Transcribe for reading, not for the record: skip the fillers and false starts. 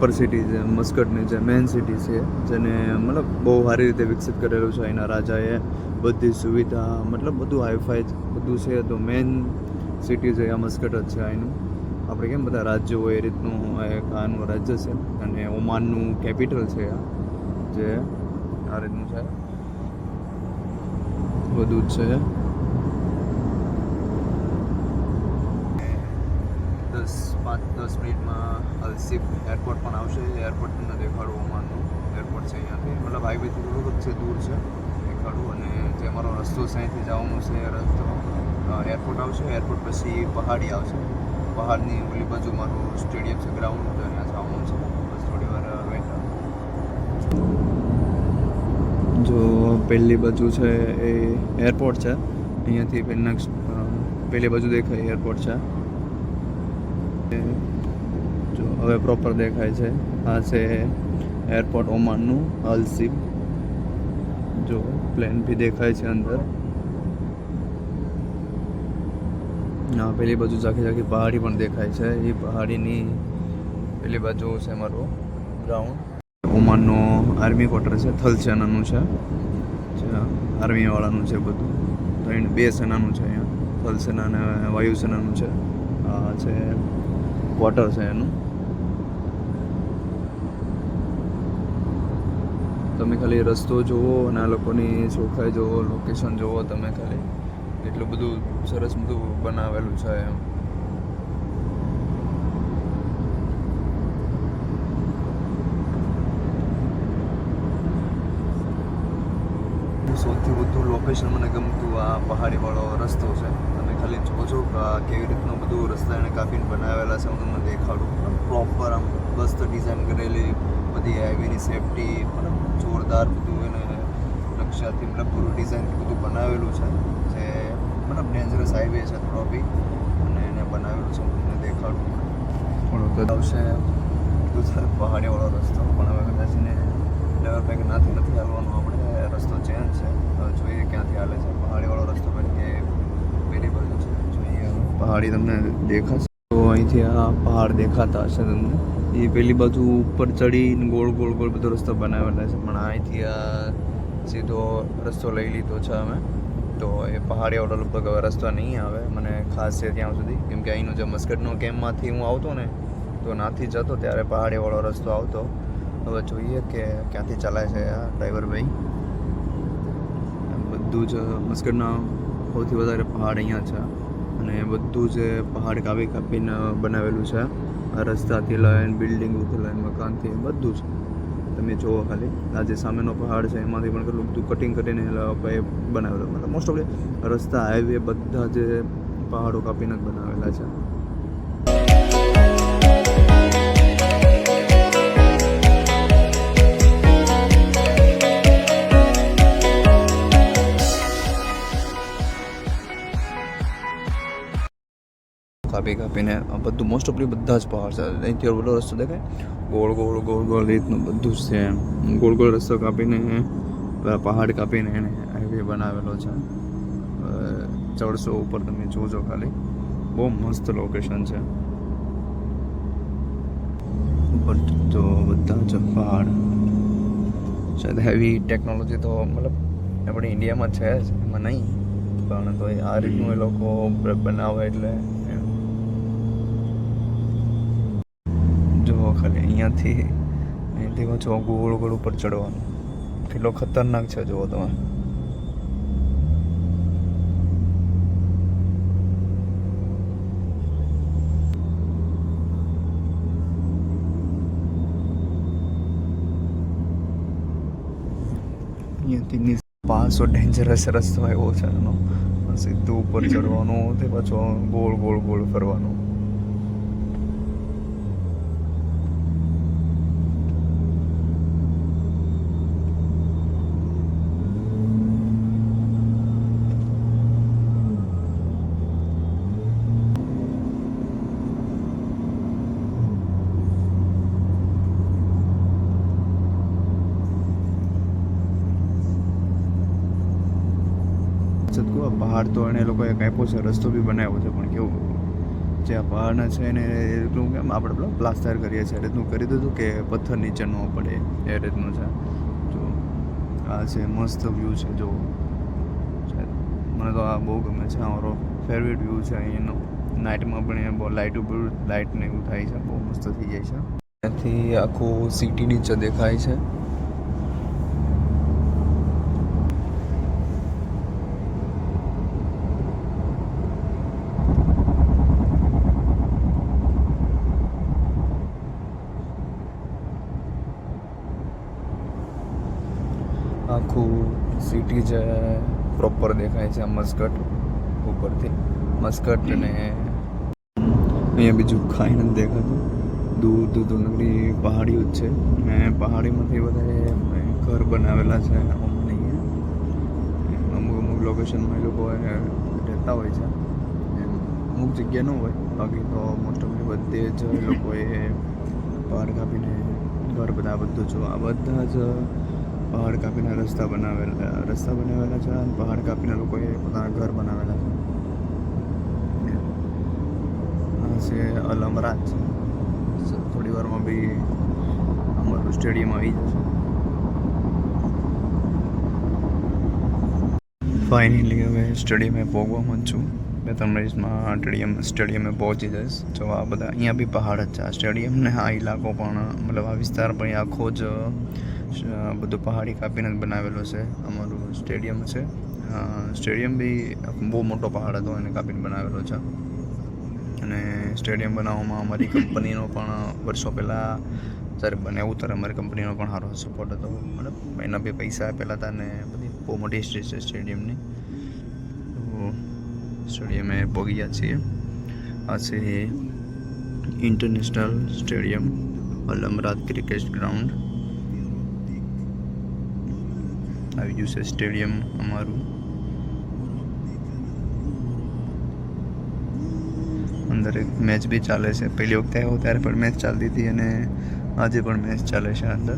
Proper city છે મસ્કટની જે main city છે, જેને મતલબ બહુ સારી રીતે વિકસિત કરેલું છે અહીંના રાજાએ. બધી સુવિધા મતલબ બધું હાઈફાઈ બધું છે. તો મેઇન સિટી છે આ મસ્કટ જ છે અહીંનું. આપણે કેમ બધા રાજ્યો હોય એ રીતનું એક આનું રાજ્ય છે, અને ઓમાનનું કેપિટલ છે આ, જે આ રીતનું છે બધું જ છે. 5-10 મિનિટમાં અલસીપ એરપોર્ટ પણ આવશે. એરપોર્ટ તમને દેખાડું. ઓમાનનું એરપોર્ટ છે અહીંયાથી, મતલબ હાઈવેથી થોડુંક જ છે, દૂર છે, દેખાડું. અને જે અમારો રસ્તો છે અહીંથી જવાનો છે એ રસ્તો એરપોર્ટ આવશે. એરપોર્ટ પછી પહાડી આવશે. પહાડની ઓલી બાજુ મારું સ્ટેડિયમ છે, ગ્રાઉન્ડ, ત્યાં જવાનું છે. બસ થોડી વાર વેટ. જો પહેલી બાજુ છે એ એરપોર્ટ છે. અહીંયાથી પહેલી બાજુ દેખાય એરપોર્ટ છે. જો હવે પ્રોપર દેખાય છે. આ છે એરપોર્ટ ઓમાનનું અલસીપ. જો પ્લેન બી દેખાય છે અંદર. હા, પેલી બાજુ ઝાંખી પહાડી પણ દેખાય છે. એ પહાડીની પેલી બાજુ છે મારું ગ્રાઉન્ડ. ઓમાનનો આર્મી ક્વાર્ટર છે, થલ સેનાનું છે, આર્મીવાળાનું છે બધું. તો એને 2 સેનાનું છે અહીંયા, થલ સેના અને વાયુસેનાનું છે. આ છે ક્વાર્ટર છે એનું. તમે ખાલી રસ્તો જુઓ અને આ લોકોની ચોખાઈ જુઓ, લોકેશન જુઓ તમે ખાલી. એટલું બધું સરસ બધું બનાવેલું છે એમ. સૌથી વધુ લોકેશન મને ગમતું આ પહાડીવાળો રસ્તો છે. તમે ખાલી જોજો કે કેવી રીતનું બધું રસ્તા એને કાપીને બનાવેલા છે. હું તમને દેખાડું. પ્રોપર આમ મસ્ત ડિઝાઇન કરેલી બધી હાઈવેની સેફટી, મતલબ જોરદાર બધું એને નકશાથી મતલબ પૂરું ડિઝાઇનથી બધું બનાવેલું છે. જે મતલબ ડેન્જરસ હાઈવે છે થોડો બી, અને એને બનાવેલું છે. હું તમને દેખાડું. થોડુંક આવશે પહાડીવાળો રસ્તો, પણ હવે કદાચ એને લેવલ પેક નથી હાલવાનું. આપણે રસ્તો ચેન્જ છે, જોઈએ ક્યાંથી હાલે છે. પહાડીવાળો રસ્તો કે પેલી બાજુ છે, જોઈએ. પહાડી તમને દેખાશે તો અહીંથી આ પહાડ દેખાતા હશે તમને. એ પેલી બાજુ ઉપર ચડીને ગોળ બધો રસ્તો બનાવેલા છે. પણ અહીંથી આ સીધો રસ્તો લઈ લીધો છે અમે. તો એ પહાડીવાળો લગભગ હવે રસ્તો નહીં આવે મને ખાસ છે ત્યાં સુધી, કેમ કે અહીંનો જે મસ્કટનો કેમ્પમાંથી હું આવતો ને, તો નાથી જતો ત્યારે પહાડીવાળો રસ્તો આવતો. હવે જોઈએ કે ક્યાંથી ચલાય છે આ ડ્રાઈવર ભાઈ. બધું જ મસ્કટના સૌથી વધારે પહાડ અહીંયા છે, અને બધું જ પહાડ કાપીને બનાવેલું છે. રસ્તાથી લઈને બિલ્ડિંગોથી લઈને મકાનથી બધું જ તમે જુઓ ખાલી. આ જે સામેનો પહાડ છે એમાંથી પણ કેટલું બધું કટિંગ કરીને બનાવેલું. મતલબ મોસ્ટ ઓફલી રસ્તા, હાઈવે બધા જે પહાડો કાપીને જ બનાવેલા છે. કાપીને બધું મોસ્ટ ઓફલી બધા જ પહાડ છે. અહીંથી ઓલો રસ્તો દેખાય, ગોળ રીતનું બધું જ છે. ગોળ રસ્તો કાપીને પહાડ કાપીને એને હાઈવે બનાવેલો છે. ચડશો ઉપર તમે જોજો ખાલી, બહુ મસ્ત લોકેશન છે. ઉપર તો બધા જ પહાડ. શાયદ હેવી ટેકનોલોજી તો મતલબ આપણે ઇન્ડિયામાં છે જ, એમાં નહીં, પણ તો આ રીતનું એ લોકો બનાવે એટલે જુઓ ખાલી. અહીંયાથી પાછો ગોળ ઉપર ચડવાનું કેટલો ખતરનાક છે જુઓ તમે. અહીંયાથી પાછો ડેન્જરસ રસ્તો આવ્યો છે એનો. સીધું ઉપર ચડવાનું, તે પાછો ગોળ ફરવાનું. પહાડ તો એને લોકોએ કાપ્યો છે, રસ્તો બી બનાવ્યો છે, પણ કેવું જે આ પહાડના છે એને એ રીતનું કેમ આપણે પેલો પ્લાસ્ટર કરીએ છીએ એ રીતનું કરી દીધું કે પથ્થર નીચે ન પડે એ રીતનું છે. જો આ છે મસ્ત વ્યૂ છે. જો મને તો આ બહુ ગમે છે. અમારો ફેવરેટ વ્યૂ છે અહીંનો. નાઇટમાં પણ એ બહુ લાઇટ ને એવું થાય છે. બહુ મસ્ત થઈ જાય છે. ત્યાંથી આખું સિટી નીચે દેખાય છે. આખું સિટી જે પ્રોપર દેખાય છે મસ્કટ ઉપરથી. મસ્કટ અને અહીંયા બીજું કાંઈ નથી દેખાતું. દૂર દૂર તો નગરી પહાડીઓ જ છે અને પહાડીમાંથી વધારે ઘર બનાવેલા છે. અમુક લોકેશનમાં એ લોકો રહેતા હોય છે. અમુક જગ્યા ન હોય, બાકી તો મોસ્ટ ઓફલી બધે જ એ લોકોએ પહાડ કાપીને ઘર બધું જો આ બધા જ પહાડ કાપીને રસ્તા બનાવેલા છે અને પહાડ કાપીને લોકોએ પોતાના ઘર બનાવેલા છે. આ છે અલ અમરાજ. થોડી વારમાં બી અમારું સ્ટેડિયમ આવી જશે. ફાઇનલી હવે સ્ટેડિયમે પહોંચવામાં જ છું. 2-3 મિનિટમાં સ્ટેડિયમે પહોંચી જઈશ. જો આ બધા અહીંયા બી પહાડ જ છે. આ સ્ટેડિયમ ને આ ઇલાકો પણ મતલબ આ વિસ્તાર પણ આખો જ બધું પહાડી કાપીને જ બનાવેલો છે. અમારું સ્ટેડિયમ છે. સ્ટેડિયમ બી બહુ મોટો પહાડ હતો એને કાપીને બનાવેલો છે. અને સ્ટેડિયમ બનાવવામાં અમારી કંપનીનો પણ વર્ષો પહેલાં જ્યારે બનાવ્યું ત્યારે અમારી કંપનીનો પણ સારો સપોર્ટ હતો. મતલબ એના બી પૈસા આપેલા હતા ને બધી બહુ મોટી હિસ્ટ્રી છે સ્ટેડિયમની. તો સ્ટેડિયમે પહોંચી ગયા છીએ. આ છે ઇન્ટરનેશનલ સ્ટેડિયમ અલ અમરાજ ક્રિકેટ ગ્રાઉન્ડ. આવી ગયું છે સ્ટેડિયમ અમારું. અંદર એક મેચ બી ચાલે છે. પહેલી વખતે આવ્યો ત્યારે પણ મેચ ચાલતી હતી અને આજે પણ મેચ ચાલે છે અંદર.